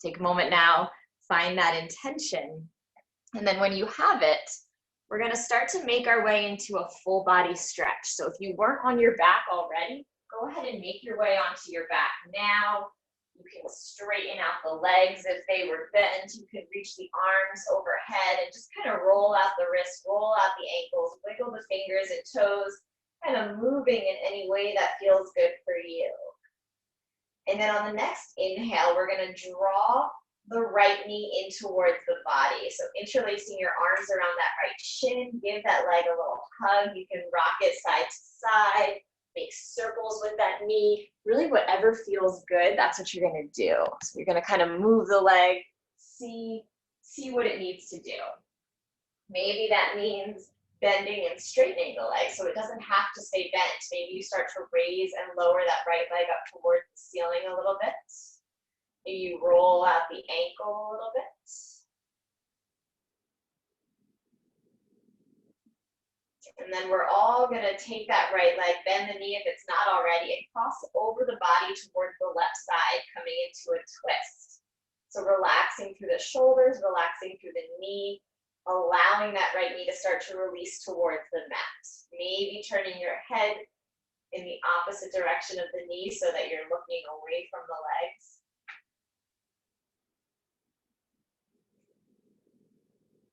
Take a moment now, find that intention. And then when you have it, we're going to start to make our way into a full body stretch. So if you weren't on your back already, go ahead and make your way onto your back now. You can straighten out the legs if they were bent. You can reach the arms overhead and just kind of roll out the wrists, roll out the ankles, wiggle the fingers and toes, kind of moving in any way that feels good for you. And then on the next inhale, we're going to draw the right knee in towards the body. So interlacing your arms around that right shin, give that leg a little hug. You can rock it side to side, make circles with that knee. Really whatever feels good, that's what you're going to do. So you're going to kind of move the leg, see what it needs to do. Maybe that means bending and straightening the leg so it doesn't have to stay bent. Maybe you start to raise and lower that right leg up towards the ceiling a little bit. Maybe you roll out the ankle a little bit. And then we're all going to take that right leg, bend the knee if it's not already, and cross over the body towards the left side, coming into a twist. So relaxing through the shoulders, relaxing through the knee, allowing that right knee to start to release towards the mat. Maybe turning your head in the opposite direction of the knee so that you're looking away from the legs.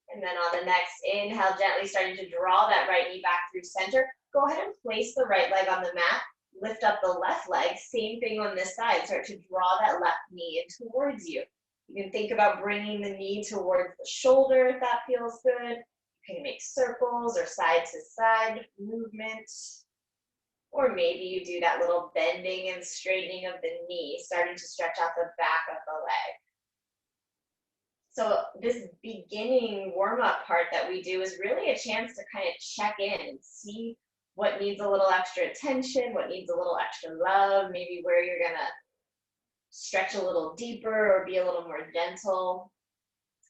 And then on the next inhale, gently starting to draw that right knee back through center. Go ahead and place the right leg on the mat. Lift up the left leg. Same thing on this side. Start to draw that left knee in towards you. You can think about bringing the knee towards the shoulder if that feels good. You can make circles or side to side movement. Or maybe you do that little bending and straightening of the knee, starting to stretch out the back of the leg. So this beginning warm-up part that we do is really a chance to kind of check in and see what needs a little extra attention, what needs a little extra love, maybe where you're gonna stretch a little deeper or be a little more gentle.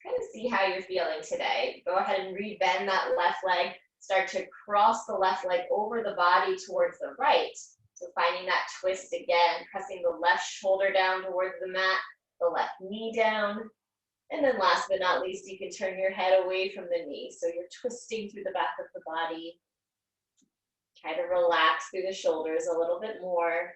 Let's kind of see how you're feeling today. Go ahead and re-bend that left leg. Start to cross the left leg over the body towards the right. So finding that twist again, pressing the left shoulder down towards the mat, the left knee down. And then last but not least, you can turn your head away from the knee. So you're twisting through the back of the body. Try to relax through the shoulders a little bit more.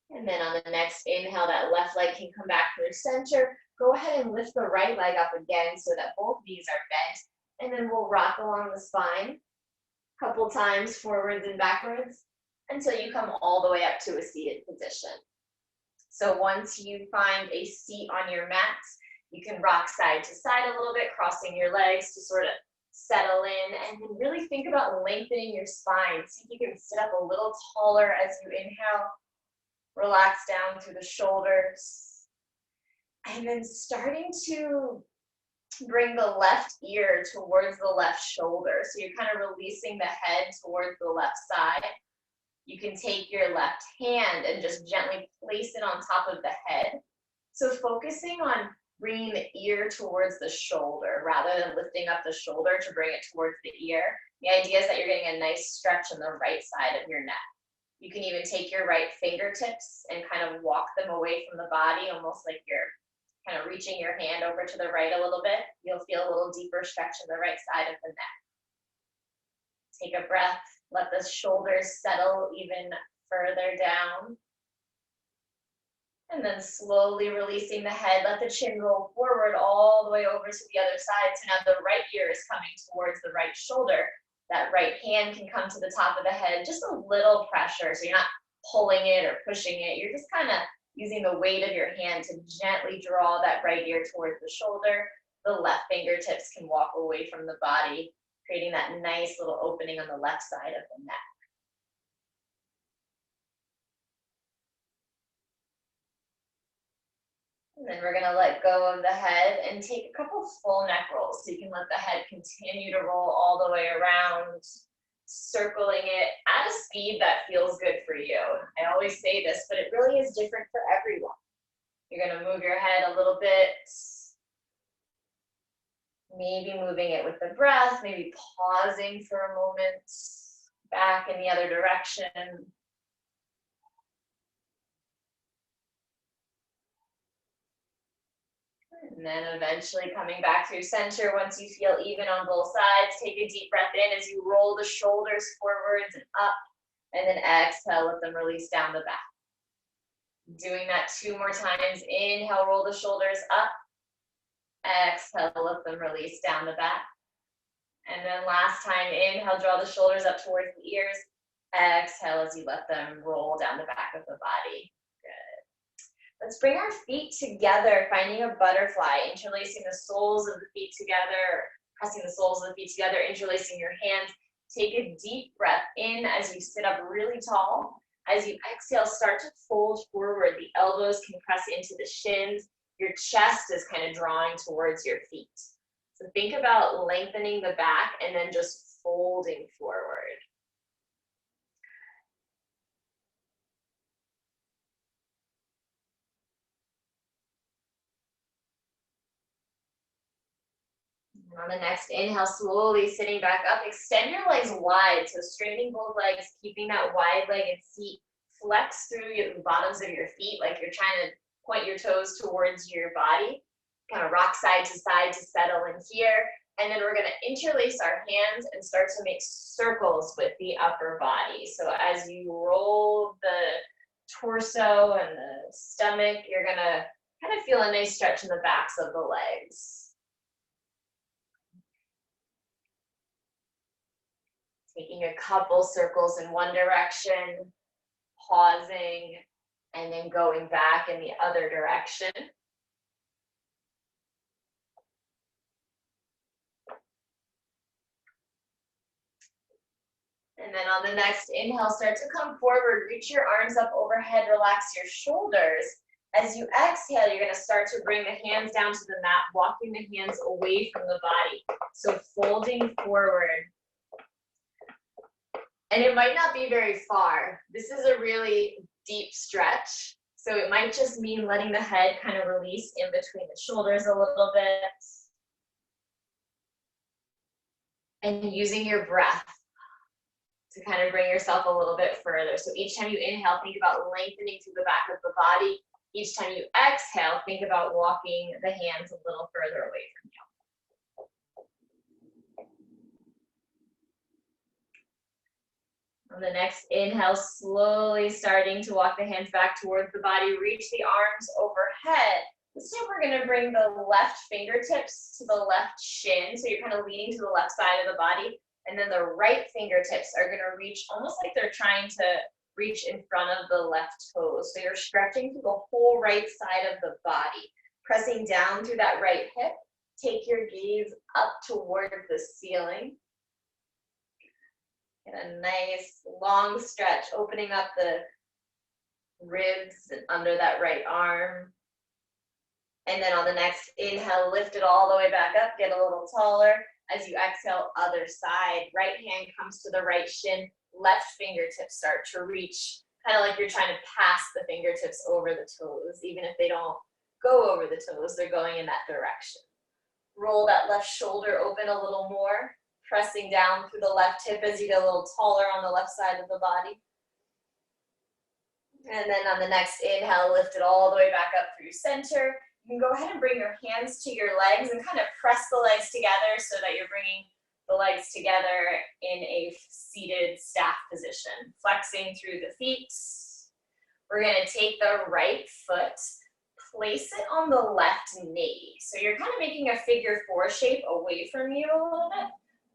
And then on the next inhale, that left leg can come back through center. Go ahead and lift the right leg up again so that both knees are bent. And then we'll rock along the spine a couple times forwards and backwards until you come all the way up to a seated position. So once you find a seat on your mat, you can rock side to side a little bit, crossing your legs to sort of settle in, and then really think about lengthening your spine. See if you can sit up a little taller as you inhale. Relax down through the shoulders. And then starting to bring the left ear towards the left shoulder. So you're kind of releasing the head towards the left side. You can take your left hand and just gently place it on top of the head. So focusing on bringing the ear towards the shoulder rather than lifting up the shoulder to bring it towards the ear. The idea is that you're getting a nice stretch on the right side of your neck. You can even take your right fingertips and kind of walk them away from the body, almost like you're kind of reaching your hand over to the right a little bit. You'll feel a little deeper stretch on the right side of the neck. Take a breath. Let the shoulders settle even further down. And then slowly releasing the head. Let the chin roll forward all the way over to the other side. So now the right ear is coming towards the right shoulder. That right hand can come to the top of the head. Just a little pressure. So you're not pulling it or pushing it. You're just kind of using the weight of your hand to gently draw that right ear towards the shoulder. The left fingertips can walk away from the body, creating that nice little opening on the left side of the neck. And then we're going to let go of the head and take a couple full neck rolls. So you can let the head continue to roll all the way around, circling it at a speed that feels good for you. I always say this, but it really is different for everyone. You're going to move your head a little bit, maybe moving it with the breath, maybe pausing for a moment, back in the other direction. And then eventually coming back through center. Once you feel even on both sides, take a deep breath in as you roll the shoulders forwards and up. And then exhale, let them release down the back. Doing that 2 more times. Inhale, roll the shoulders up. Exhale, let them release down the back. And then last time, inhale, draw the shoulders up towards the ears. Exhale as you let them roll down the back of the body. Good. Let's bring our feet together, finding a butterfly, interlacing the soles of the feet together, pressing the soles of the feet together, interlacing your hands. Take a deep breath in as you sit up really tall. As you exhale, start to fold forward. The elbows can press into the shins. Your chest is kind of drawing towards your feet. So think about lengthening the back and then just folding forward. And on the next inhale, slowly sitting back up, extend your legs wide. So straightening both legs, keeping that wide-legged seat. Flex through the bottoms of your feet like you're trying to point your toes towards your body. Kind of rock side to settle in here. And then we're going to interlace our hands and start to make circles with the upper body. So as you roll the torso and the stomach, you're going to kind of feel a nice stretch in the backs of the legs. Taking a couple circles in one direction, pausing, and then going back in the other direction. And then on the next inhale, start to come forward, reach your arms up overhead, relax your shoulders. As you exhale, you're going to start to bring the hands down to the mat, walking the hands away from the body. So folding forward. And it might not be very far. This is a really deep stretch. So it might just mean letting the head kind of release in between the shoulders a little bit. And using your breath to kind of bring yourself a little bit further. So each time you inhale, think about lengthening through the back of the body. Each time you exhale, think about walking the hands a little further away from you. On the next inhale, slowly starting to walk the hands back towards the body, reach the arms overhead. This time we're going to bring the left fingertips to the left shin. So you're kind of leaning to the left side of the body. And then the right fingertips are going to reach almost like they're trying to reach in front of the left toes. So you're stretching through the whole right side of the body, pressing down through that right hip. Take your gaze up toward the ceiling. Get a nice long stretch, opening up the ribs and under that right arm. And then on the next inhale, lift it all the way back up, get a little taller. As you exhale, other side, right hand comes to the right shin, left fingertips start to reach, kind of like you're trying to pass the fingertips over the toes. Even if they don't go over the toes, they're going in that direction. Roll that left shoulder open a little more, pressing down through the left hip as you get a little taller on the left side of the body. And then on the next inhale, lift it all the way back up through center. You can go ahead and bring your hands to your legs and kind of press the legs together so that you're bringing the legs together in a seated staff position. Flexing through the feet. We're going to take the right foot, place it on the left knee. So you're kind of making a figure 4 shape away from you a little bit.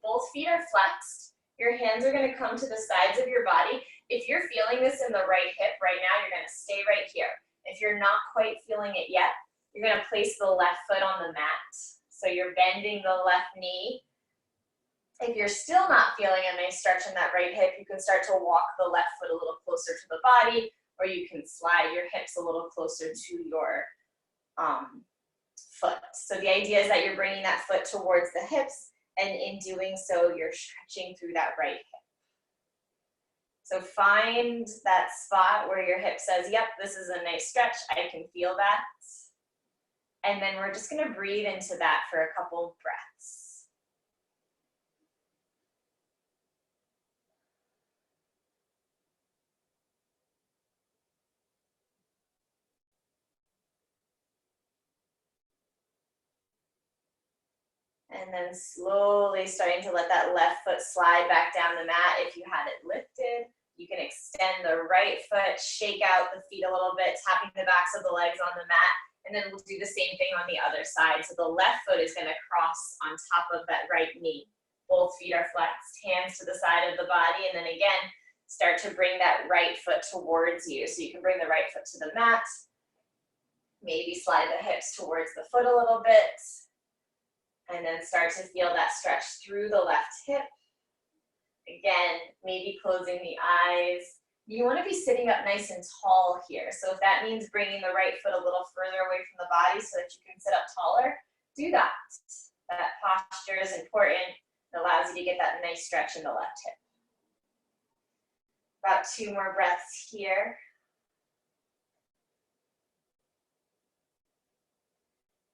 Both feet are flexed. Your hands are going to come to the sides of your body. If you're feeling this in the right hip right now, you're going to stay right here. If you're not quite feeling it yet, you're going to place the left foot on the mat. So you're bending the left knee. If you're still not feeling a nice stretch in that right hip, you can start to walk the left foot a little closer to the body, or you can slide your hips a little closer to your foot. So the idea is that you're bringing that foot towards the hips, and in doing so, you're stretching through that right hip. So find that spot where your hip says, yep, this is a nice stretch, I can feel that. And then we're just going to breathe into that for a couple of breaths. And then slowly starting to let that left foot slide back down the mat if you had it lifted. You can extend the right foot, shake out the feet a little bit, tapping the backs of the legs on the mat, and then we'll do the same thing on the other side. So the left foot is gonna cross on top of that right knee. Both feet are flexed, hands to the side of the body, and then again, start to bring that right foot towards you. So you can bring the right foot to the mat, maybe slide the hips towards the foot a little bit, and then start to feel that stretch through the left hip. Again, maybe closing the eyes. You want to be sitting up nice and tall here. So if that means bringing the right foot a little further away from the body so that you can sit up taller, do that. That posture is important. It allows you to get that nice stretch in the left hip. About 2 more breaths here.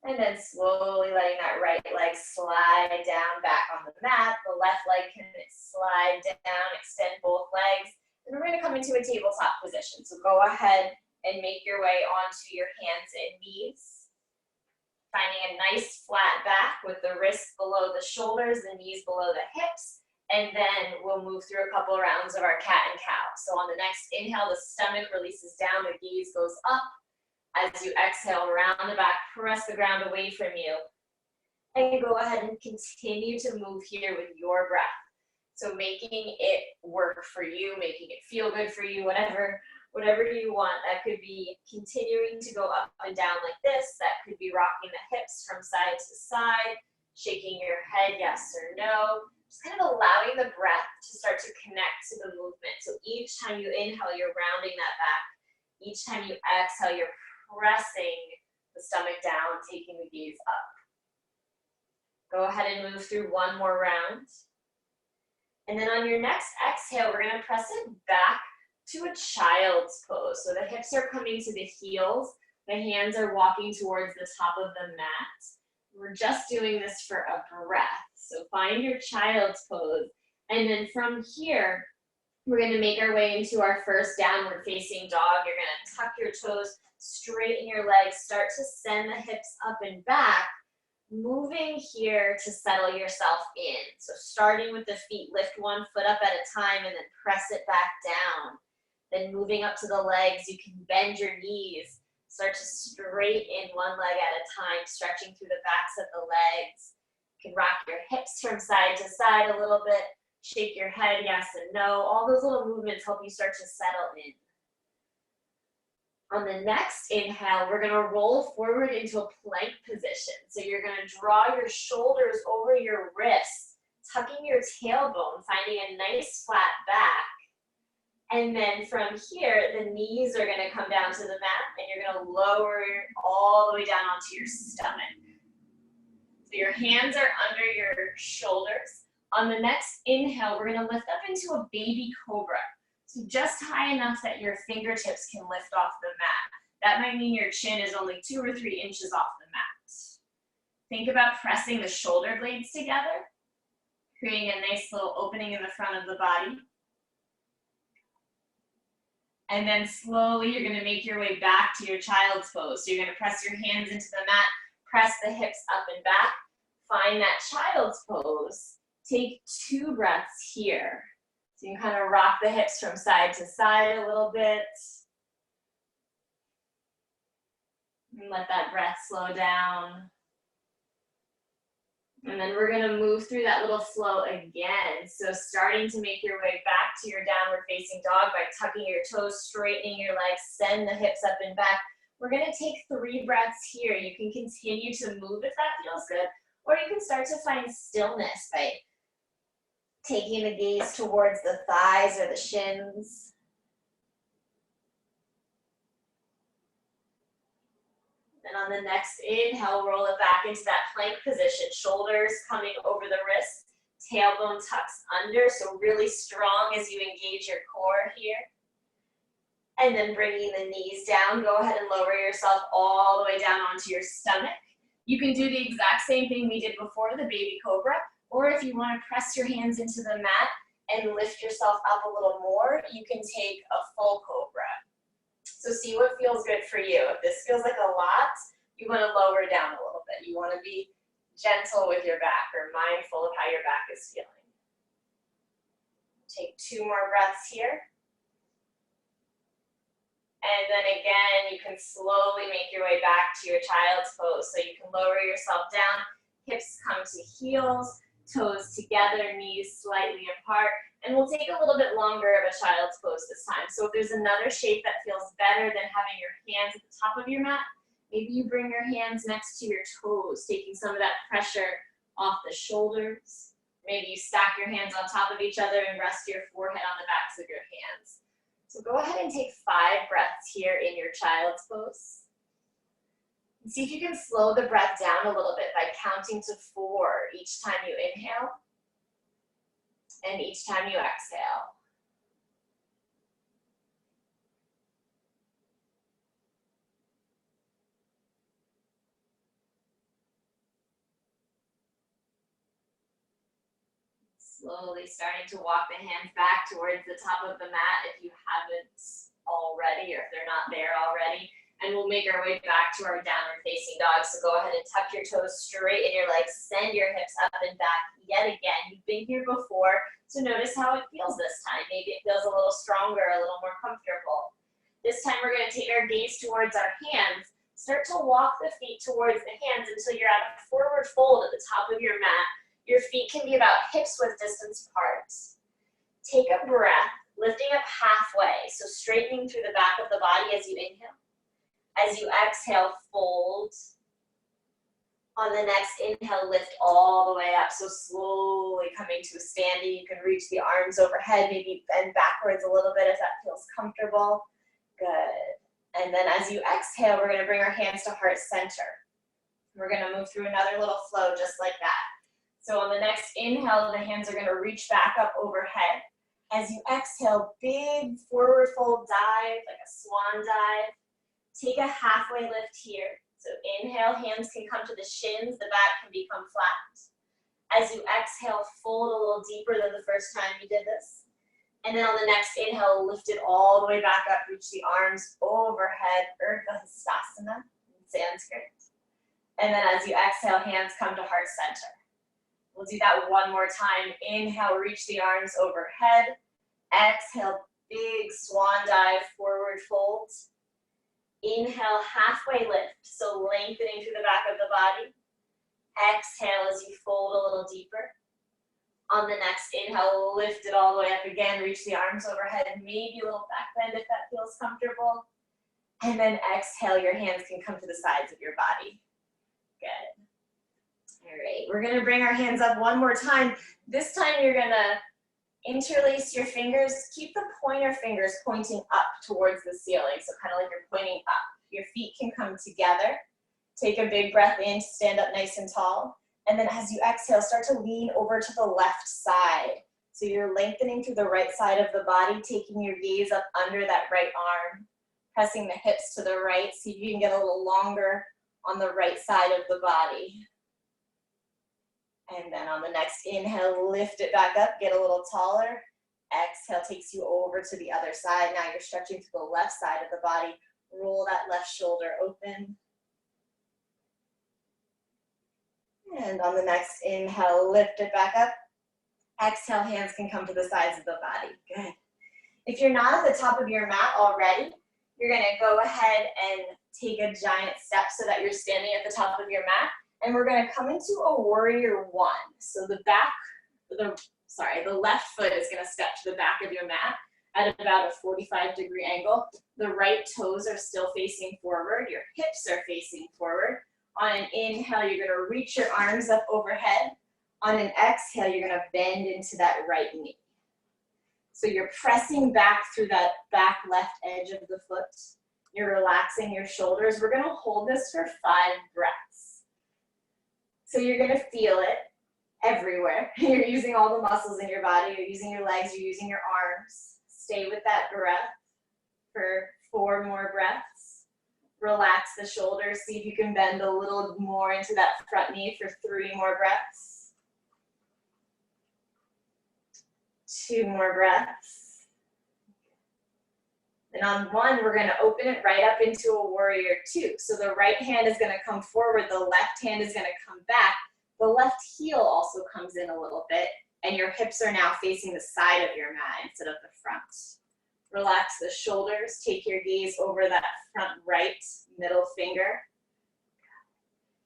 And then slowly letting that right leg slide down back on the mat. The left leg can slide down, extend both legs. And we're gonna come into a tabletop position. So go ahead and make your way onto your hands and knees. Finding a nice flat back with the wrists below the shoulders, the knees below the hips. And then we'll move through a couple of rounds of our cat and cow. So on the next inhale, the stomach releases down, the gaze goes up. As you exhale, round the back, press the ground away from you. And go ahead and continue to move here with your breath. So making it work for you, making it feel good for you, whatever you want. That could be continuing to go up and down like this. That could be rocking the hips from side to side, shaking your head yes or no. Just kind of allowing the breath to start to connect to the movement. So each time you inhale, you're rounding that back. Each time you exhale, you're pressing the stomach down, taking the gaze up. Go ahead and move through 1 more round. And then on your next exhale, we're gonna press it back to a child's pose. So the hips are coming to the heels, the hands are walking towards the top of the mat. We're just doing this for a breath. So find your child's pose. And then from here, we're gonna make our way into our first downward facing dog. You're gonna tuck your toes, straighten your legs, start to send the hips up and back, moving here to settle yourself in. So starting with the feet, lift 1 foot up at a time and then press it back down. Then moving up to the legs, you can bend your knees, start to straighten 1 leg at a time, stretching through the backs of the legs. You can rock your hips from side to side a little bit, shake your head yes and no. All those little movements help you start to settle in. On the next inhale, we're gonna roll forward into a plank position. So you're gonna draw your shoulders over your wrists, tucking your tailbone, finding a nice flat back. And then from here, the knees are gonna come down to the mat and you're gonna lower all the way down onto your stomach. So your hands are under your shoulders. On the next inhale, we're gonna lift up into a baby cobra. So just high enough that your fingertips can lift off the mat. That might mean your chin is only 2 or 3 inches off the mat. Think about pressing the shoulder blades together, creating a nice little opening in the front of the body. And then slowly you're gonna make your way back to your child's pose. So you're gonna press your hands into the mat, press the hips up and back, find that child's pose. Take 2 breaths here. So you can kind of rock the hips from side to side a little bit. And let that breath slow down. And then we're gonna move through that little flow again. So starting to make your way back to your downward facing dog by tucking your toes, straightening your legs, send the hips up and back. We're gonna take 3 breaths here. You can continue to move if that feels good, or you can start to find stillness by taking the gaze towards the thighs or the shins. And on the next inhale, roll it back into that plank position. Shoulders coming over the wrists, tailbone tucks under, so really strong as you engage your core here. And then bringing the knees down, go ahead and lower yourself all the way down onto your stomach. You can do the exact same thing we did before, the baby cobra, or if you want to press your hands into the mat and lift yourself up a little more, you can take a full cobra. So see what feels good for you. If this feels like a lot, you want to lower down a little bit. You want to be gentle with your back or mindful of how your back is feeling. Take 2 more breaths here. And then again, you can slowly make your way back to your child's pose. So you can lower yourself down, hips come to heels, toes together, knees slightly apart. And we'll take a little bit longer of a child's pose this time. So if there's another shape that feels better than having your hands at the top of your mat, maybe you bring your hands next to your toes, taking some of that pressure off the shoulders. Maybe you stack your hands on top of each other and rest your forehead on the backs of your hands. So go ahead and take 5 breaths here in your child's pose. And see if you can slow the breath down a little bit by counting to 4 each time you inhale and each time you exhale. Slowly starting to walk the hands back towards the top of the mat if you haven't already or if they're not there already. And we'll make our way back to our downward facing dog. So go ahead and tuck your toes straight in your legs, send your hips up and back yet again. You've been here before, so notice how it feels this time. Maybe it feels a little stronger, a little more comfortable. This time we're going to take our gaze towards our hands. Start to walk the feet towards the hands until you're at a forward fold at the top of your mat. Your feet can be about hips width distance apart. Take a breath, lifting up halfway, so straightening through the back of the body as you inhale. As you exhale, fold. On the next inhale, lift all the way up, so slowly coming to a standing. You can reach the arms overhead, maybe bend backwards a little bit if that feels comfortable. Good. And then as you exhale, we're going to bring our hands to heart center. We're going to move through another little flow just like that. So on the next inhale, the hands are going to reach back up overhead. As you exhale, big forward fold dive, like a swan dive. Take a halfway lift here. So inhale, hands can come to the shins, the back can become flat. As you exhale, fold a little deeper than the first time you did this. And then on the next inhale, lift it all the way back up, reach the arms overhead, Urdhva Hastasana in Sanskrit. And then as you exhale, hands come to heart center. We'll do that one more time. Inhale, reach the arms overhead. Exhale, big swan dive, forward fold. Inhale, halfway lift, so lengthening through the back of the body. Exhale as you fold a little deeper. On the next inhale, lift it all the way up again, reach the arms overhead, maybe a little back bend if that feels comfortable. And then exhale, your hands can come to the sides of your body. Good. All right, we're gonna bring our hands up one more time. This time you're gonna interlace your fingers. Keep the pointer fingers pointing up towards the ceiling, so kind of like you're pointing up. Your feet can come together. Take a big breath in to stand up nice and tall. And then as you exhale, start to lean over to the left side. So you're lengthening through the right side of the body, taking your gaze up under that right arm, pressing the hips to the right. See if you can get a little longer on the right side of the body. And then on the next inhale, lift it back up, get a little taller. Exhale takes you over to the other side. Now you're stretching to the left side of the body. Roll that left shoulder open. And on the next inhale, lift it back up. Exhale, hands can come to the sides of the body. Good. If you're not at the top of your mat already, you're gonna go ahead and take a giant step so that you're standing at the top of your mat. And we're gonna come into a warrior one. So the left foot is gonna step to the back of your mat at about a 45-degree angle. The right toes are still facing forward. Your hips are facing forward. On an inhale, you're gonna reach your arms up overhead. On an exhale, you're gonna bend into that right knee. So you're pressing back through that back left edge of the foot. You're relaxing your shoulders. We're gonna hold this for 5 breaths. So you're gonna feel it everywhere. You're using all the muscles in your body. You're using your legs, you're using your arms. Stay with that breath for 4 more breaths. Relax the shoulders. See if you can bend a little more into that front knee for 3 more breaths. 2 more breaths. And on 1, we're gonna open it right up into a warrior 2. So the right hand is gonna come forward, the left hand is gonna come back. The left heel also comes in a little bit, and your hips are now facing the side of your mat instead of the front. Relax the shoulders, take your gaze over that front right middle finger.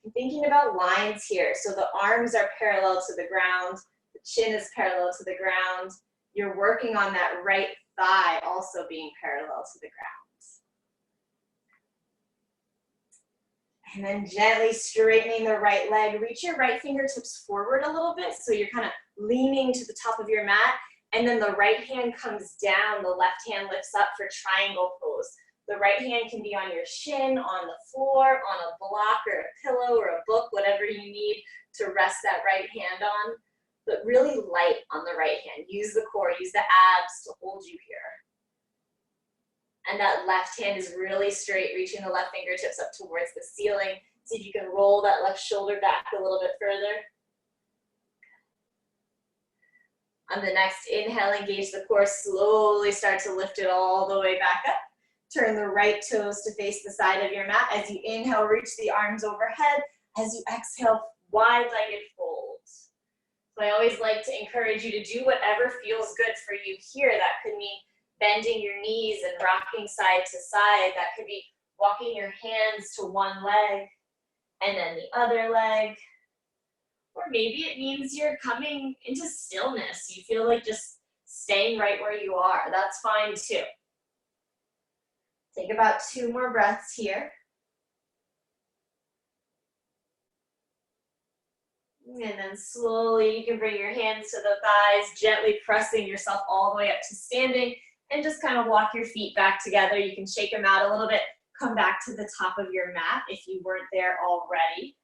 I'm thinking about lines here. So the arms are parallel to the ground, the chin is parallel to the ground. You're working on that right thigh also being parallel to the ground. And then gently straightening the right leg. Reach your right fingertips forward a little bit, so you're kind of leaning to the top of your mat. And then the right hand comes down, the left hand lifts up for triangle pose. The right hand can be on your shin, on the floor, on a block or a pillow or a book, whatever you need to rest that right hand on. But really light on the right hand. Use the core, use the abs to hold you here. And that left hand is really straight, reaching the left fingertips up towards the ceiling. See if you can roll that left shoulder back a little bit further. On the next inhale, engage the core, slowly start to lift it all the way back up. Turn the right toes to face the side of your mat. As you inhale, reach the arms overhead. As you exhale, wide-legged fold. So I always like to encourage you to do whatever feels good for you here. That could mean bending your knees and rocking side to side. That could be walking your hands to one leg and then the other leg. Or maybe it means you're coming into stillness. You feel like just staying right where you are. That's fine too. Take about 2 more breaths here. And then slowly you can bring your hands to the thighs, gently pressing yourself all the way up to standing, and just kind of walk your feet back together. You can shake them out a little bit, come back to the top of your mat if you weren't there already.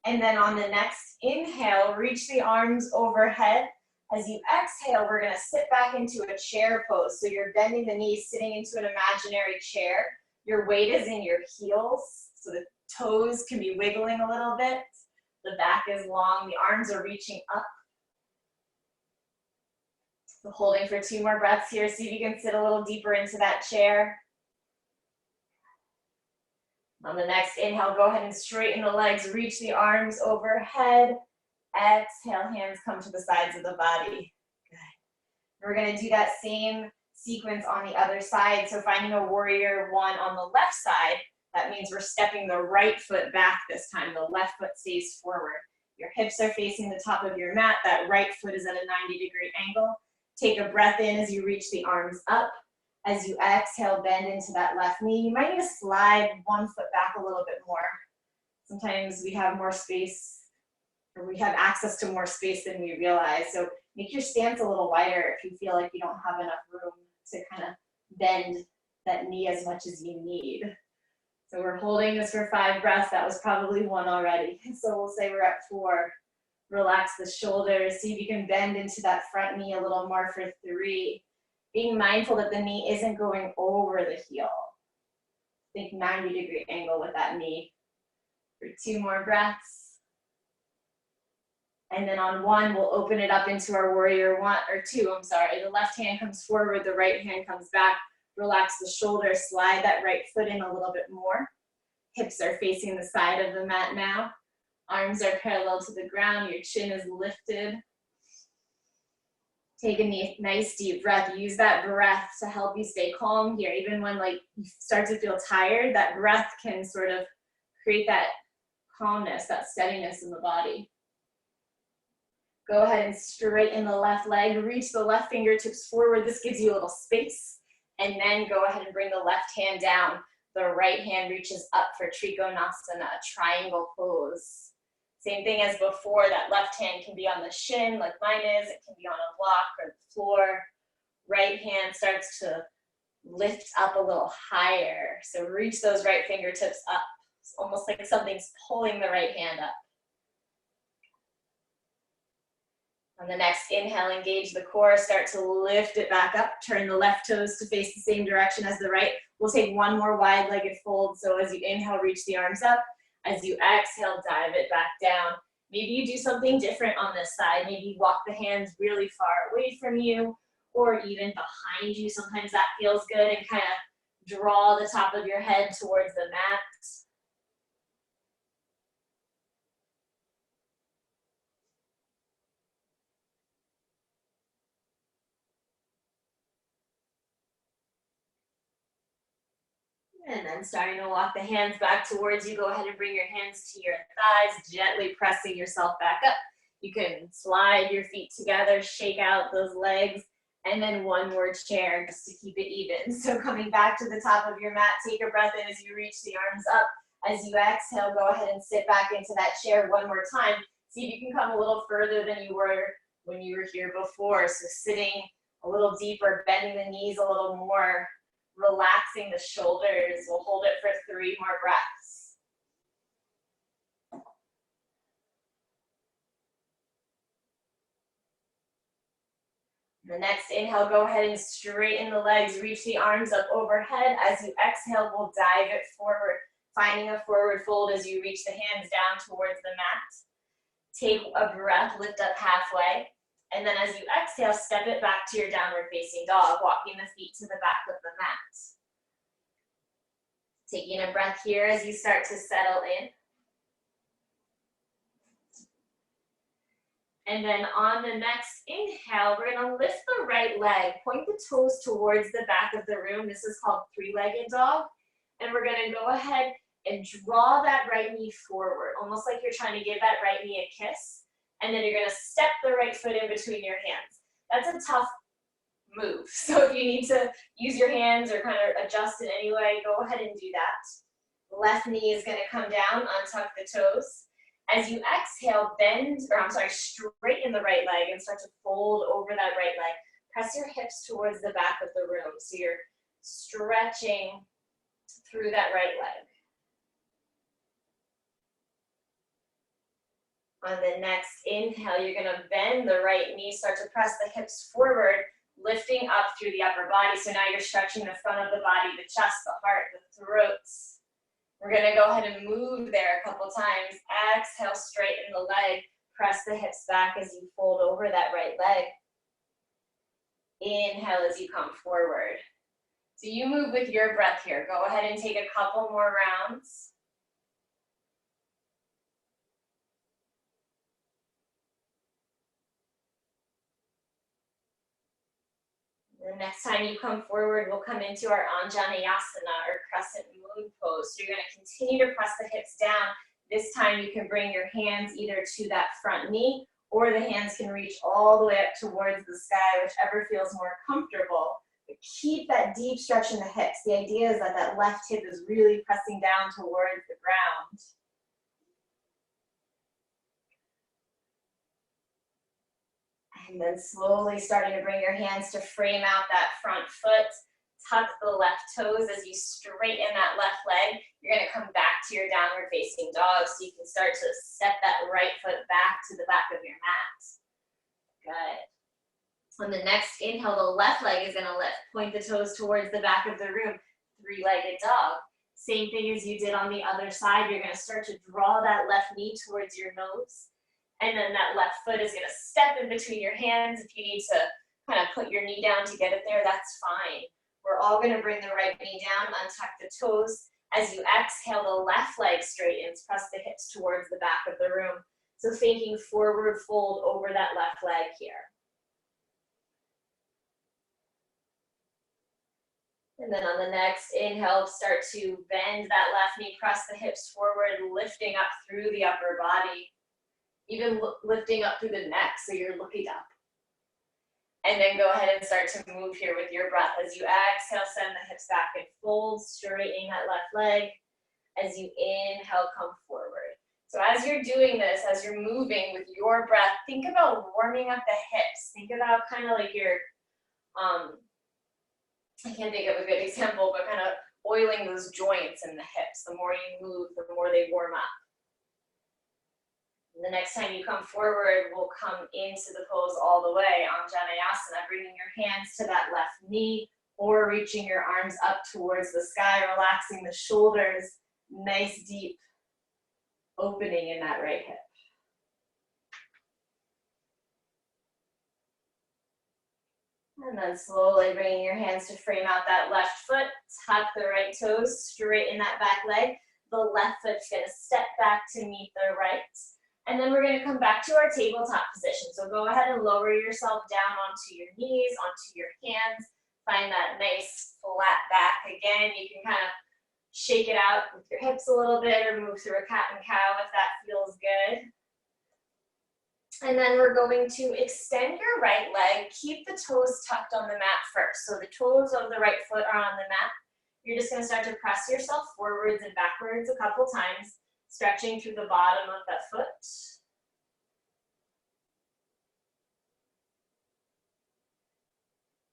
And then on the next inhale, reach the arms overhead. As you exhale, we're gonna sit back into a chair pose. So you're bending the knees, sitting into an imaginary chair. Your weight is in your heels, so the toes can be wiggling a little bit. The back is long, the arms are reaching up. So holding for 2 more breaths here. See if you can sit a little deeper into that chair. On the next inhale, go ahead and straighten the legs, reach the arms overhead. Exhale, hands come to the sides of the body. Good. We're gonna do that same sequence on the other side. So finding a warrior 1 on the left side, that means we're stepping the right foot back this time. The left foot stays forward. Your hips are facing the top of your mat. That right foot is at a 90-degree angle. Take a breath in as you reach the arms up. As you exhale, bend into that left knee. You might need to slide 1 foot back a little bit more. Sometimes we have more space, or we have access to more space than we realize. So make your stance a little wider if you feel like you don't have enough room to kind of bend that knee as much as you need. So we're holding this for 5 breaths. That was probably 1 already. So we'll say we're at 4. Relax the shoulders. See if you can bend into that front knee a little more for 3. Being mindful that the knee isn't going over the heel. Think 90-degree angle with that knee. For 2 more breaths. And then on 1, we'll open it up into our warrior 1, or 2, I'm sorry. The left hand comes forward, the right hand comes back. Relax the shoulders, slide that right foot in a little bit more. Hips are facing the side of the mat now. Arms are parallel to the ground, your chin is lifted. Take a nice deep breath. Use that breath to help you stay calm here. Even when you start to feel tired, that breath can sort of create that calmness, that steadiness in the body. Go ahead and straighten the left leg. Reach the left fingertips forward. This gives you a little space. And then go ahead and bring the left hand down. The right hand reaches up for Trikonasana, a triangle pose. Same thing as before, that left hand can be on the shin like mine is. It can be on a block or the floor. Right hand starts to lift up a little higher. So reach those right fingertips up. It's almost like something's pulling the right hand up. On the next inhale, engage the core, start to lift it back up. Turn the left toes to face the same direction as the right. We'll take 1 more wide-legged fold. So as you inhale, reach the arms up. As you exhale, dive it back down. Maybe you do something different on this side. Maybe you walk the hands really far away from you or even behind you. Sometimes that feels good, and kind of draw the top of your head towards the mat. And then starting to walk the hands back towards you, go ahead and bring your hands to your thighs, gently pressing yourself back up. You can slide your feet together, shake out those legs, and then one more chair just to keep it even. So coming back to the top of your mat, take a breath in as you reach the arms up. As you exhale, go ahead and sit back into that chair one more time. See if you can come a little further than you were when you were here before. So sitting a little deeper, bending the knees a little more, relaxing the shoulders. We'll hold it for 3 more breaths. The next inhale, go ahead and straighten the legs, reach the arms up overhead. As you exhale, we'll dive it forward, finding a forward fold as you reach the hands down towards the mat. Take a breath, lift up halfway. And then as you exhale, step it back to your downward facing dog, walking the feet to the back of the mat. Taking a breath here as you start to settle in. And then on the next inhale, we're gonna lift the right leg, point the toes towards the back of the room. This is called 3-legged dog. And we're gonna go ahead and draw that right knee forward, almost like you're trying to give that right knee a kiss. And then you're gonna step the right foot in between your hands. That's a tough move. So if you need to use your hands or kind of adjust in any way, go ahead and do that. Left knee is gonna come down, untuck the toes. As you exhale, straighten the right leg and start to fold over that right leg. Press your hips towards the back of the room. So you're stretching through that right leg. On the next inhale, you're gonna bend the right knee, start to press the hips forward, lifting up through the upper body. So now you're stretching the front of the body, the chest, the heart, the throat. We're gonna go ahead and move there a couple times. Exhale, straighten the leg, press the hips back as you fold over that right leg. Inhale as you come forward. So you move with your breath here. Go ahead and take a couple more rounds. The next time you come forward, we'll come into our Anjaneyasana, or crescent moon pose. So you're going to continue to press the hips down. This time you can bring your hands either to that front knee, or the hands can reach all the way up towards the sky, whichever feels more comfortable. But keep that deep stretch in the hips. The idea is that that left hip is really pressing down towards the ground. And then slowly starting to bring your hands to frame out that front foot. Tuck the left toes as you straighten that left leg. You're going to come back to your downward facing dog so you can start to step that right foot back to the back of your mat. Good. On the next inhale, the left leg is going to lift. Point the toes towards the back of the room. 3-legged dog. Same thing as you did on the other side. You're going to start to draw that left knee towards your nose. And then that left foot is going to step in between your hands. If you need to kind of put your knee down to get it there, that's fine. We're all going to bring the right knee down, untuck the toes. As you exhale, the left leg straightens. Press the hips towards the back of the room. So thinking forward fold over that left leg here. And then on the next inhale, start to bend that left knee, press the hips forward, lifting up through the upper body. Even lifting up through the neck, so you're looking up. And then go ahead and start to move here with your breath. As you exhale, send the hips back and fold, straightening that left leg. As you inhale, come forward. So as you're doing this, as you're moving with your breath, think about warming up the hips. Think about kind of like your, I can't think of a good example, but kind of oiling those joints in the hips. The more you move, the more they warm up. The next time you come forward, we'll come into the pose all the way, Anjaneyasana, bringing your hands to that left knee or reaching your arms up towards the sky, relaxing the shoulders, nice deep opening in that right hip. And then slowly bringing your hands to frame out that left foot, tuck the right toes, straighten that back leg. The left foot's gonna step back to meet the right. And then we're going to come back to our tabletop position. So go ahead and lower yourself down onto your knees, onto your hands. Find that nice flat back. Again, you can kind of Shake it out with your hips a little bit or move through a cat and cow if that feels good. And then we're going to extend your right leg. Keep the toes tucked on the mat first. So the toes of the right foot are on the mat. You're just going to start to press yourself forwards and backwards a couple times, stretching through the bottom of that foot.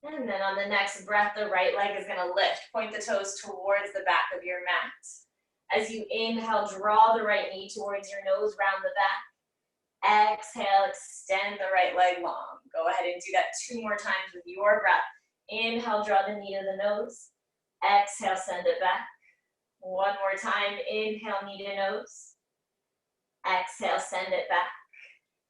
And then on the next breath, the right leg is going to lift. Point the toes towards the back of your mat. As you inhale, draw the right knee towards your nose, round the back. Exhale, extend the right leg long. Go ahead and do that 2 more times with your breath. Inhale, draw the knee to the nose. Exhale, send it back. 1 more time. Inhale, knee to nose. Exhale, send it back.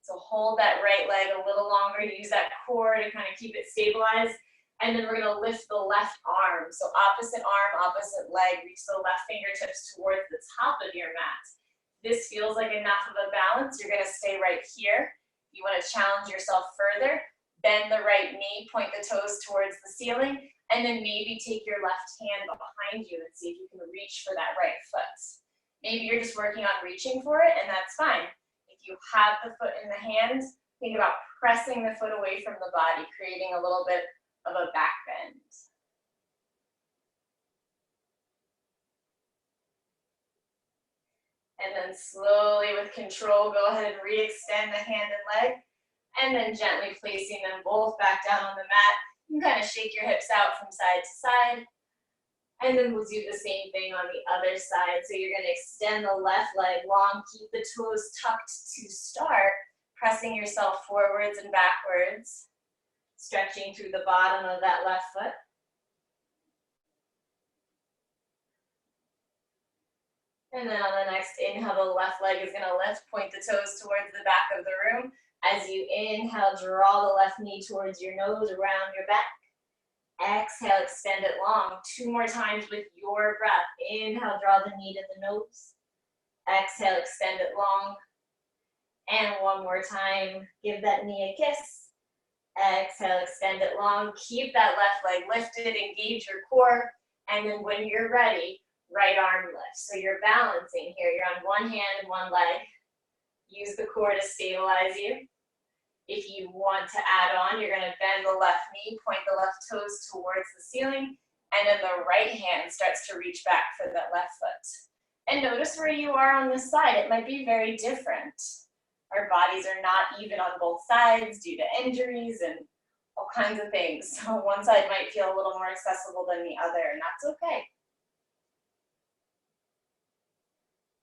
So hold that right leg a little longer. Use that core to kind of keep it stabilized. And then we're going to lift the left arm. So opposite arm, opposite leg. Reach the left fingertips towards the top of your mat. This feels like enough of a balance. You're going to stay right here. You want to challenge yourself further. Bend the right knee, point the toes towards the ceiling, and then maybe take your left hand behind you and see if you can reach for that right foot. Maybe you're just working on reaching for it, and that's fine. If you have the foot in the hand, think about pressing the foot away from the body, creating a little bit of a back bend. And then slowly with control, go ahead and re-extend the hand and leg. And then gently placing them both back down on the mat. You can kind of shake your hips out from side to side. And then we'll do the same thing on the other side. So you're going to extend the left leg long. Keep the toes tucked to start. Pressing yourself forwards and backwards. Stretching through the bottom of that left foot. And then on the next inhale, the left leg is going to lift. Point the toes towards the back of the room. As you inhale, draw the left knee towards your nose, around your back. Exhale, extend it long. 2 more times with your breath. Inhale, draw the knee to the nose. Exhale, extend it long. And 1 more time, give that knee a kiss. Exhale, extend it long. Keep that left leg lifted, engage your core. And then when you're ready, right arm lift. So you're balancing here. You're on one hand and one leg. Use the core to stabilize you. If you want to add on, you're going to bend the left knee, point the left toes towards the ceiling, and then the right hand starts to reach back for that left foot. And notice where you are on this side. It might be very different. Our bodies are not even on both sides due to injuries and all kinds of things. So one side might feel a little more accessible than the other, and that's okay.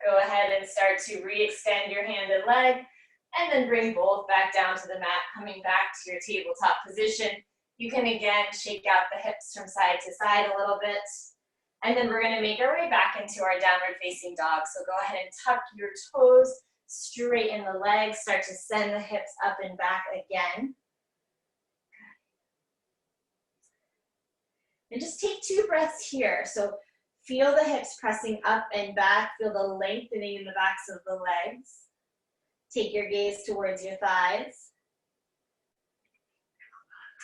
Go ahead and start to re-extend your hand and leg, and then bring both back down to the mat, coming back to your tabletop position. You can again shake out the hips from side to side a little bit. And then we're going to make our way back into our downward facing dog. So go ahead and tuck your toes, straighten the legs, start to send the hips up and back again. And just take 2 breaths here. So feel the hips pressing up and back. Feel the lengthening in the backs of the legs. Take your gaze towards your thighs.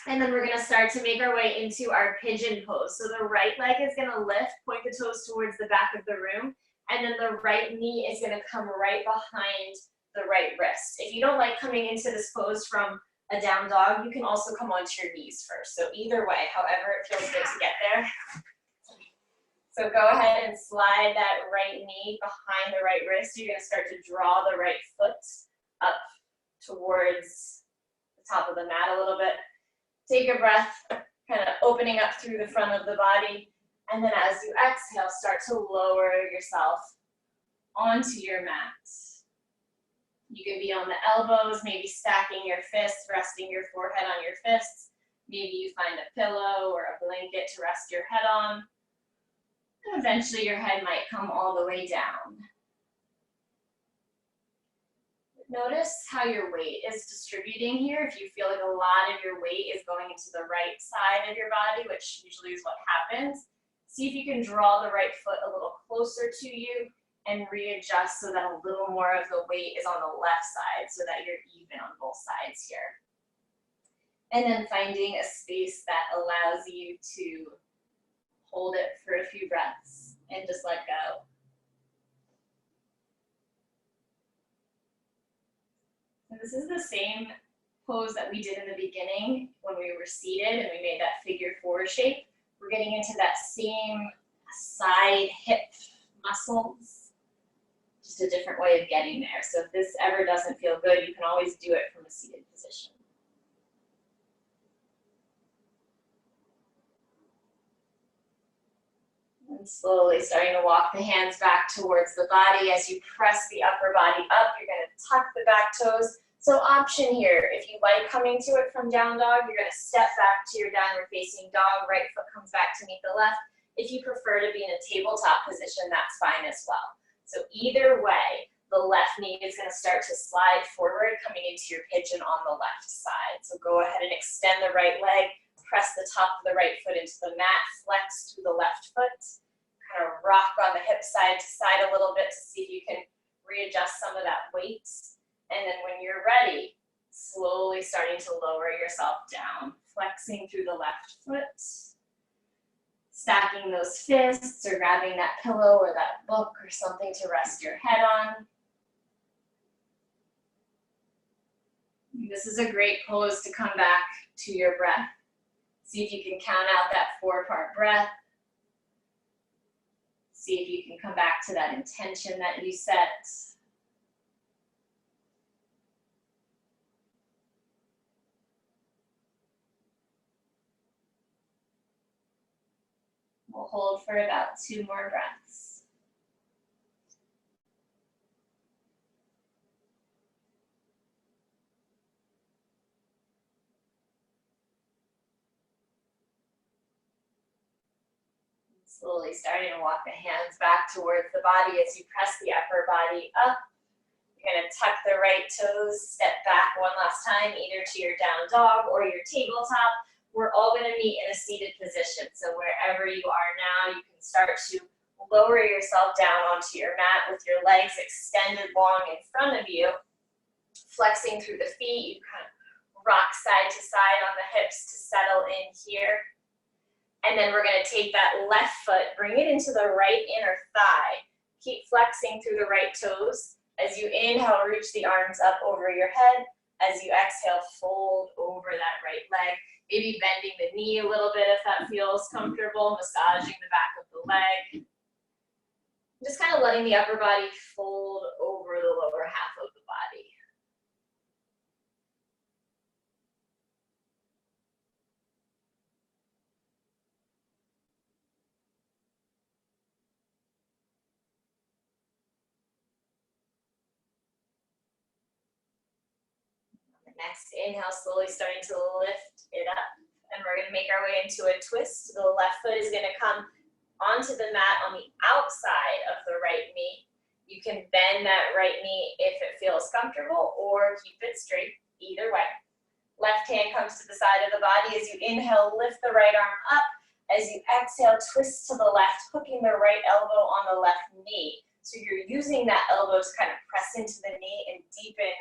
And then we're going to start to make our way into our pigeon pose. So the right leg is going to lift, point the toes towards the back of the room, and then the right knee is going to come right behind the right wrist. If you don't like coming into this pose from a down dog, you can also come onto your knees first. So either way, however it feels good to get there. So go ahead and slide that right knee behind the right wrist. You're going to start to draw the right foot up towards the top of the mat a little bit. Take a breath, kind of opening up through the front of the body. And then as you exhale, start to lower yourself onto your mat. You can be on the elbows, maybe stacking your fists, resting your forehead on your fists. Maybe you find a pillow or a blanket to rest your head on. And eventually your head might come all the way down. Notice how your weight is distributing here. If you feel like a lot of your weight is going into the right side of your body, which usually is what happens, see if you can draw the right foot a little closer to you and readjust so that a little more of the weight is on the left side so that you're even on both sides here. And then finding a space that allows you to hold it for a few breaths. and just let go. And this is the same pose that we did in the beginning when we were seated and we made that figure four shape. We're getting into that same side hip muscles, just a different way of getting there. So if this ever doesn't feel good, you can always do it from a seated position. And slowly starting to walk the hands back towards the body. As you press the upper body up, you're going to tuck the back toes. So option here, if you like coming to it from down dog, you're going to step back to your downward facing dog. Right foot comes back to meet the left. If you prefer to be in a tabletop position, that's fine as well. So either way, the left knee is going to start to slide forward, coming into your pigeon on the left side. So go ahead and extend the right leg. Press the top of the right foot into the mat, flex to the left foot, kind of rock on the hip side to side a little bit to see if you can readjust some of that weight. And then when you're ready, slowly starting to lower yourself down, flexing through the left foot, stacking those fists or grabbing that pillow or that book or something to rest your head on. This is a great pose to come back to your breath. See if you can count out that 4-part breath. See if you can come back to that intention that you set. We'll hold for about 2 more breaths. Slowly starting to walk the hands back towards the body as you press the upper body up. You're going to tuck the right toes, step back one last time, either to your down dog or your tabletop. We're all going to meet in a seated position. So wherever you are now, you can start to lower yourself down onto your mat with your legs extended long in front of you, flexing through the feet. You kind of rock side to side on the hips to settle in here. And then we're going to take that left foot, bring it into the right inner thigh. Keep flexing through the right toes. As you inhale, reach the arms up over your head. As you exhale, fold over that right leg. Maybe bending the knee a little bit if that feels comfortable, massaging the back of the leg. Just kind of letting the upper body fold over the lower half of the body. Next inhale, slowly starting to lift it up. And we're going to make our way into a twist. The left foot is going to come onto the mat on the outside of the right knee. You can bend that right knee if it feels comfortable or keep it straight, either way. Left hand comes to the side of the body. As you inhale, lift the right arm up. As you exhale, twist to the left, hooking the right elbow on the left knee. So you're using that elbow to kind of press into the knee and deepen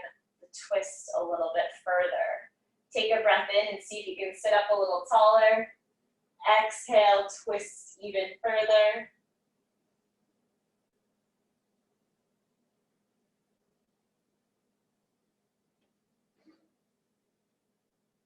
twist a little bit further. Take a breath in and see if you can sit up a little taller. Exhale, twist even further.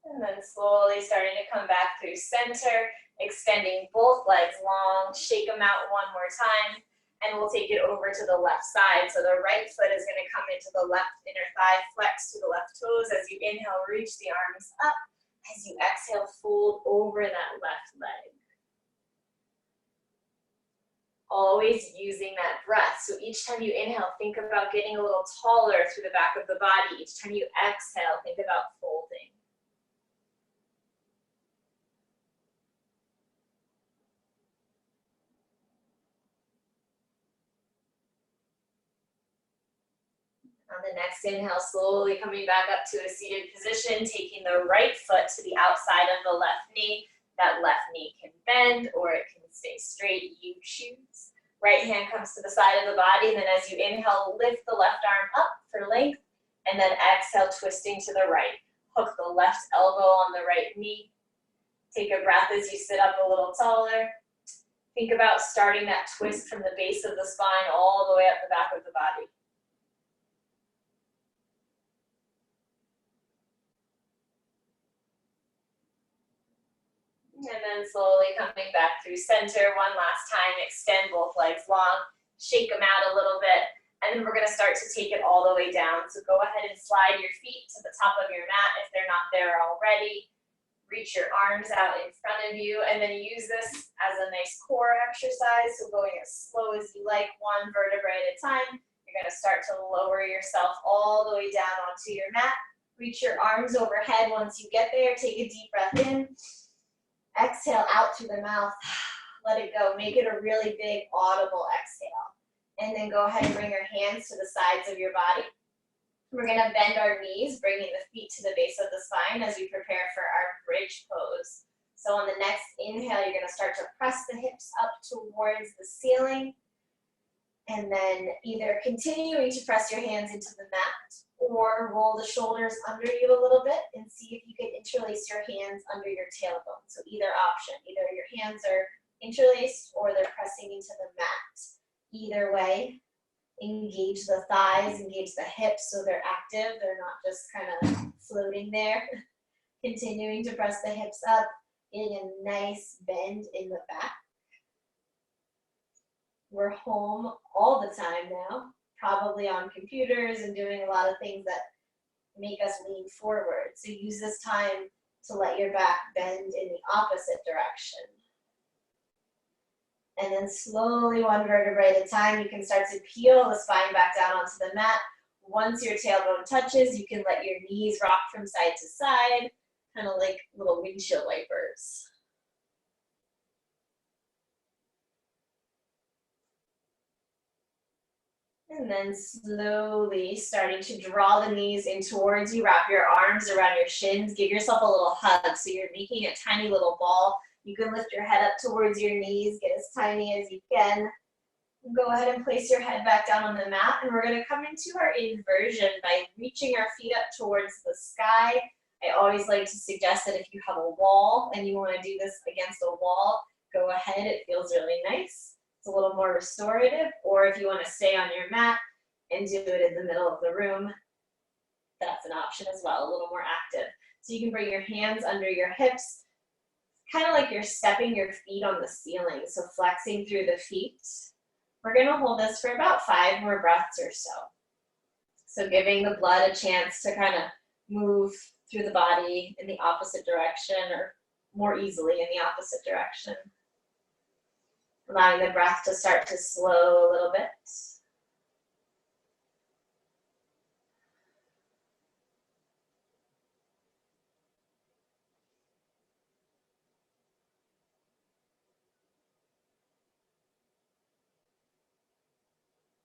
And then slowly starting to come back through center, extending both legs long, shake them out one more time. And we'll take it over to the left side. So the right foot is going to come into the left inner thigh, flex to the left toes. As you inhale, reach the arms up. As you exhale, fold over that left leg. Always using that breath. So each time you inhale, think about getting a little taller through the back of the body. Each time you exhale, think about folding. On the next inhale, slowly coming back up to a seated position, taking the right foot to the outside of the left knee. That left knee can bend or it can stay straight, you choose. Right hand comes to the side of the body, and then as you inhale, lift the left arm up for length, and then exhale, twisting to the right. Hook the left elbow on the right knee. Take a breath as you sit up a little taller. Think about starting that twist from the base of the spine all the way up the back of the body. And then slowly coming back through center. One last time, extend both legs long, shake them out a little bit, and then we're gonna start to take it all the way down. So go ahead and slide your feet to the top of your mat if they're not there already. Reach your arms out in front of you, and then use this as a nice core exercise. So going as slow as you like, one vertebrae at a time. You're gonna start to lower yourself all the way down onto your mat. Reach your arms overhead. Once you get there, take a deep breath in. Exhale out through the mouth. Let it go. Make it a really big audible exhale. And then go ahead and bring your hands to the sides of your body. We're going to bend our knees, bringing the feet to the base of the spine as we prepare for our bridge pose. So on the next inhale, you're going to start to press the hips up towards the ceiling. And then either continuing to press your hands into the mat or roll the shoulders under you a little bit and see if you can interlace your hands under your tailbone. So either option, either your hands are interlaced or they're pressing into the mat. Either way, engage the thighs, engage the hips so they're active. They're not just kind of floating there. Continuing to press the hips up, getting a nice bend in the back. We're home all the time now, probably on computers and doing a lot of things that make us lean forward. So use this time to let your back bend in the opposite direction. And then slowly, one vertebrae at a time, you can start to peel the spine back down onto the mat. Once your tailbone touches, you can let your knees rock from side to side, kind of like little windshield wipers. And then slowly starting to draw the knees in towards you. Wrap your arms around your shins. Give yourself a little hug. So you're making a tiny little ball. You can lift your head up towards your knees. Get as tiny as you can. Go ahead and place your head back down on the mat. And we're going to come into our inversion by reaching our feet up towards the sky. I always like to suggest that if you have a wall and you want to do this against a wall, go ahead. It feels really nice. It's a little more restorative, or if you want to stay on your mat and do it in the middle of the room, that's an option as well, a little more active. So you can bring your hands under your hips, kind of like you're stepping your feet on the ceiling, so flexing through the feet. We're going to hold this for about 5 more breaths or so. So giving the blood a chance to kind of move through the body in the opposite direction, or more easily in the opposite direction. Allowing the breath to start to slow a little bit.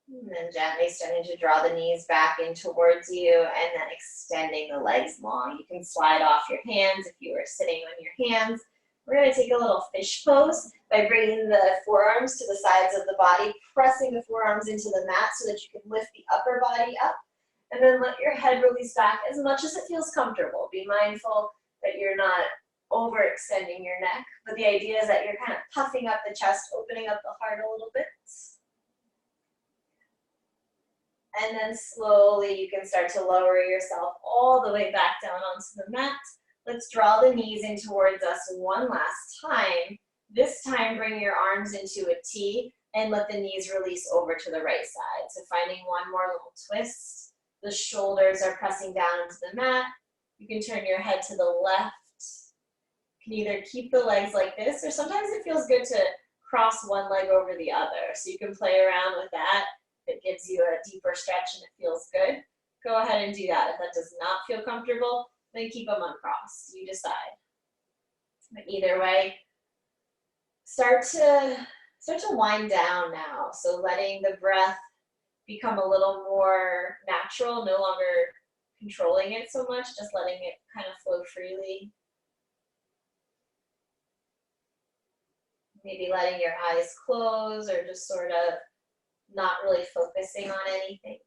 And then gently starting to draw the knees back in towards you and then extending the legs long. You can slide off your hands if you were sitting on your hands. We're going to take a little fish pose by bringing the forearms to the sides of the body, pressing the forearms into the mat so that you can lift the upper body up, and then let your head release back as much as it feels comfortable. Be mindful that you're not overextending your neck, but the idea is that you're kind of puffing up the chest, opening up the heart a little bit. And then slowly you can start to lower yourself all the way back down onto the mat. Let's draw the knees in towards us one last time. This time, bring your arms into a T and let the knees release over to the right side. So finding one more little twist. The shoulders are pressing down into the mat. You can turn your head to the left. You can either keep the legs like this, or sometimes it feels good to cross one leg over the other. So you can play around with that. It gives you a deeper stretch and it feels good. Go ahead and do that. If that does not feel comfortable, then keep them uncrossed. You decide. But either way, start to wind down now. So letting the breath become a little more natural, no longer controlling it so much, just letting it kind of flow freely. Maybe letting your eyes close or just sort of not really focusing on anything.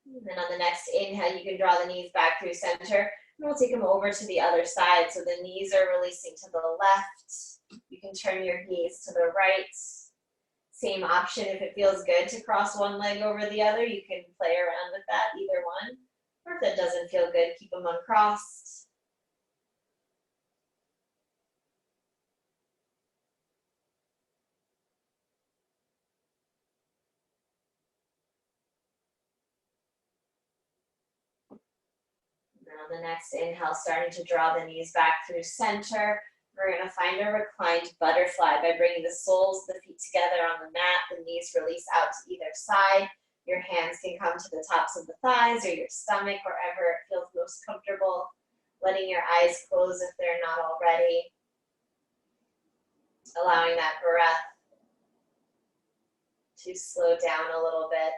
And then on the next inhale, you can draw the knees back through center. We'll take them over to the other side. So the knees are releasing to the left. You can turn your gaze to the right. Same option if it feels good to cross one leg over the other. You can play around with that, either one. Or if that doesn't feel good, keep them uncrossed. Now the next inhale, starting to draw the knees back through center. We're going to find a reclined butterfly by bringing the soles of the feet together on the mat. The knees release out to either side. Your hands can come to the tops of the thighs or your stomach, wherever it feels most comfortable. Letting your eyes close if they're not already. Allowing that breath to slow down a little bit.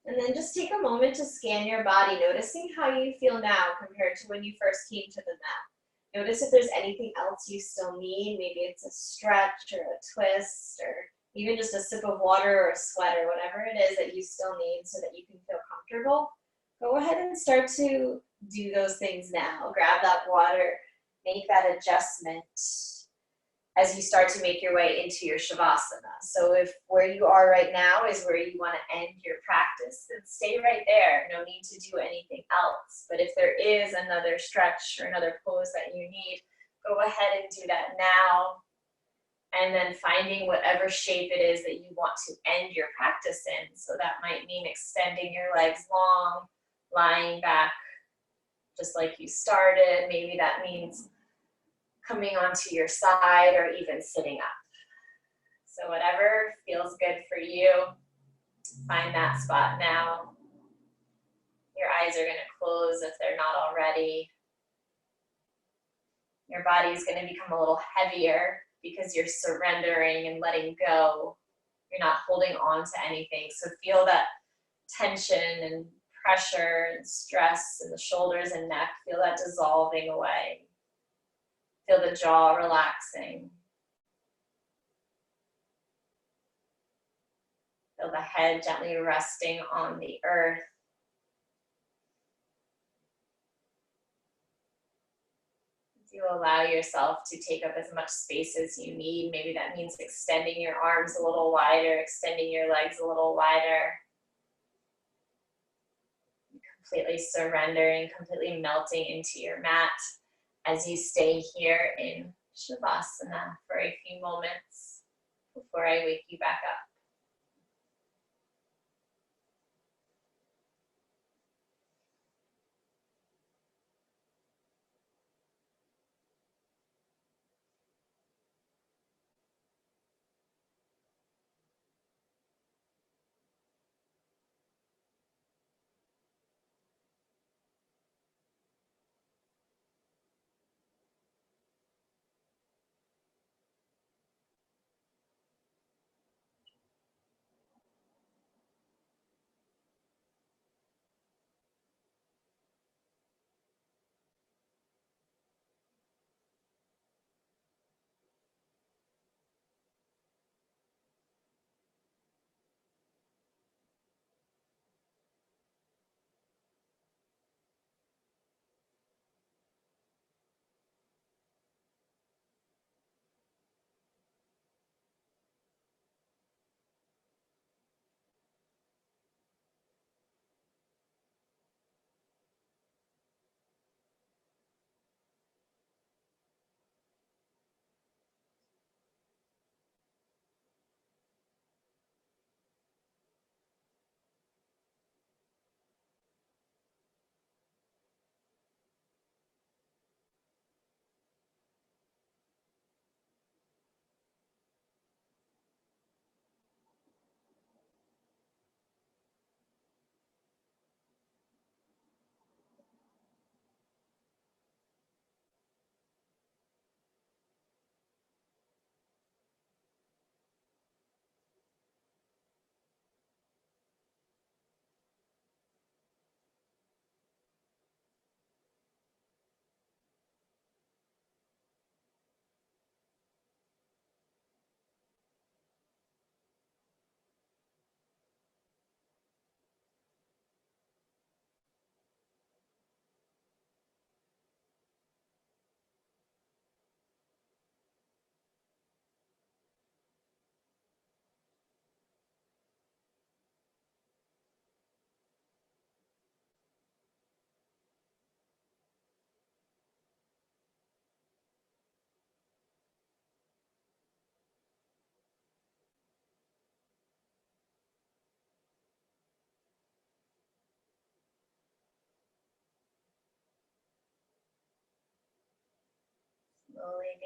And then just take a moment to scan your body, noticing how you feel now compared to when you first came to the mat. Notice if there's anything else you still need. Maybe it's a stretch or a twist or even just a sip of water or a sweat or whatever it is that you still need so that you can feel comfortable. Go ahead and start to do those things now. Grab that water, make that adjustment as you start to make your way into your Shavasana. So if where you are right now is where you want to end your practice, then stay right there. No need to do anything else. But if there is another stretch or another pose that you need, go ahead and do that now. And then finding whatever shape it is that you want to end your practice in. So that might mean extending your legs long, lying back just like you started. Maybe that means coming onto your side or even sitting up. So whatever feels good for you, find that spot now. Your eyes are going to close if they're not already. Your body is going to become a little heavier because you're surrendering and letting go. You're not holding on to anything. So feel that tension and pressure and stress in the shoulders and neck. Feel that dissolving away. Feel the jaw relaxing. Feel the head gently resting on the earth. You allow yourself to take up as much space as you need. Maybe that means extending your arms a little wider, extending your legs a little wider. Completely surrendering, completely melting into your mat as you stay here in Shavasana for a few moments before I wake you back up.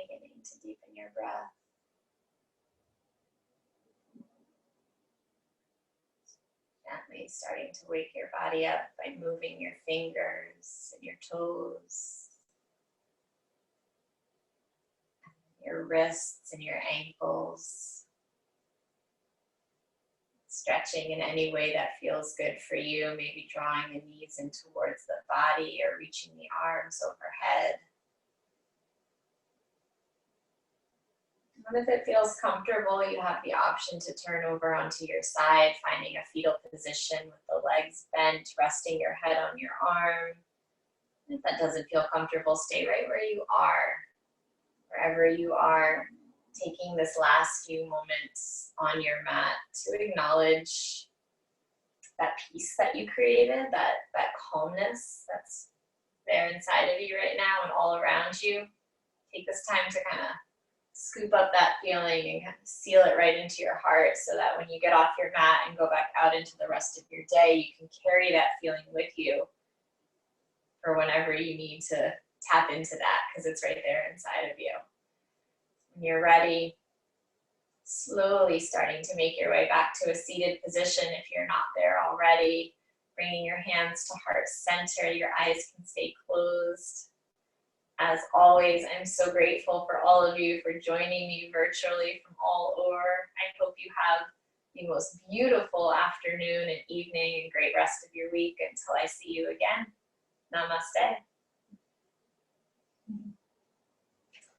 Beginning to deepen your breath. Gently starting to wake your body up by moving your fingers and your toes, your wrists and your ankles. Stretching in any way that feels good for you, maybe drawing the knees in towards the body or reaching the arms overhead. And if it feels comfortable, you have the option to turn over onto your side, finding a fetal position with the legs bent, resting your head on your arm. If that doesn't feel comfortable, stay right where you are. Wherever you are, taking this last few moments on your mat to acknowledge that peace that you created, that calmness that's there inside of you right now and all around you. Take this time to kind of scoop up that feeling and kind of seal it right into your heart so that when you get off your mat and go back out into the rest of your day, you can carry that feeling with you for whenever you need to tap into that, because it's right there inside of you. When you're ready, slowly starting to make your way back to a seated position if you're not there already. Bringing your hands to heart center, your eyes can stay closed. As always, I'm so grateful for all of you for joining me virtually from all over. I hope you have the most beautiful afternoon and evening and great rest of your week until I see you again. Namaste.